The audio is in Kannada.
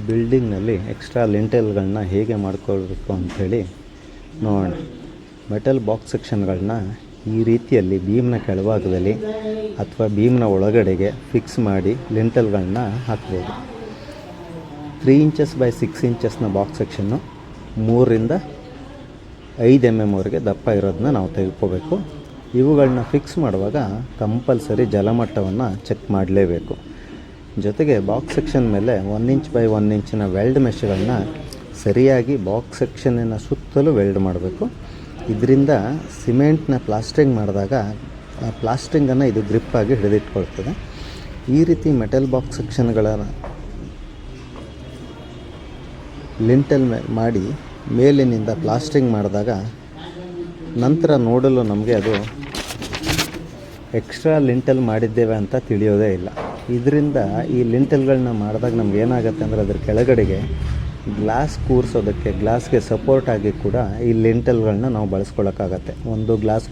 ಬಿಲ್ಡಿಂಗ್ನಲ್ಲಿ ಎಕ್ಸ್ಟ್ರಾ ಲಿಂಟೆಲ್ಗಳನ್ನ ಹೇಗೆ ಮಾಡ್ಕೊಳ್ಬೇಕು ಅಂಥೇಳಿ ನೋಡೋಣ. ಮೆಟಲ್ ಬಾಕ್ಸ್ ಸೆಕ್ಷನ್ಗಳನ್ನ ಈ ರೀತಿಯಲ್ಲಿ ಬೀಮ್ನ ಕೆಳಭಾಗದಲ್ಲಿ ಅಥವಾ ಬೀಮ್ನ ಒಳಗಡೆಗೆ ಫಿಕ್ಸ್ ಮಾಡಿ ಲಿಂಟೆಲ್ಗಳನ್ನ ಹಾಕ್ಬೋದು. 3 ಇಂಚಸ್ ಬೈ 6 ಇಂಚಸ್ನ ಬಾಕ್ಸ್ ಸೆಕ್ಷನ್ನು 3ರಿಂದ 5 mm ವರೆಗೆ ದಪ್ಪ ಇರೋದನ್ನ ನಾವು ತೆಗೆದುಕೋಬೇಕು. ಇವುಗಳನ್ನ ಫಿಕ್ಸ್ ಮಾಡುವಾಗ ಕಂಪಲ್ಸರಿ ಜಲಮಟ್ಟವನ್ನು ಚೆಕ್ ಮಾಡಲೇಬೇಕು. ಜೊತೆಗೆ ಬಾಕ್ಸ್ ಸೆಕ್ಷನ್ ಮೇಲೆ 1 ಇಂಚ್ ಬೈ 1 ಇಂಚಿನ ವೆಲ್ಡ್ ಮೆಶ್ಗಳನ್ನ ಸರಿಯಾಗಿ ಬಾಕ್ಸ್ ಸೆಕ್ಷನಿನ ಸುತ್ತಲೂ ವೆಲ್ಡ್ ಮಾಡಬೇಕು. ಇದರಿಂದ ಸಿಮೆಂಟ್ನ ಪ್ಲಾಸ್ಟ್ರಿಂಗ್ ಮಾಡಿದಾಗ ಆ ಪ್ಲಾಸ್ಟ್ರಿಂಗನ್ನು ಇದು ಗ್ರಿಪ್ಪಾಗಿ ಹಿಡಿದಿಟ್ಕೊಳ್ತದೆ. ಈ ರೀತಿ ಮೆಟಲ್ ಬಾಕ್ಸ್ ಸೆಕ್ಷನ್ಗಳ ಲಿಂಟಲ್ ಮಾಡಿ ಮೇಲಿನಿಂದ ಪ್ಲಾಸ್ಟ್ರಿಂಗ್ ಮಾಡಿದಾಗ ನಂತರ ನೋಡಲು ನಮಗೆ ಅದು ಎಕ್ಸ್ಟ್ರಾ ಲಿಂಟಲ್ ಮಾಡಿದ್ದೇವೆ ಅಂತ ತಿಳಿಯೋದೇ ಇಲ್ಲ. ಇದರಿಂದ ಈ ಲಿಂಟಲ್ಗಳನ್ನ ಮಾಡಿದಾಗ ನಮ್ಗೆ ಏನಾಗುತ್ತೆ ಅಂದರೆ ಅದ್ರ ಕೆಳಗಡೆಗೆ ಗ್ಲಾಸ್ ಕೂರಿಸೋದಕ್ಕೆ ಗ್ಲಾಸ್ಗೆ ಸಪೋರ್ಟ್ ಆಗಿ ಕೂಡ ಈ ಲಿಂಟಲ್ಗಳನ್ನ ನಾವು ಬಳಸ್ಕೊಳ್ಳೋಕ್ಕಾಗತ್ತೆ. ಒಂದು ಗ್ಲಾಸ್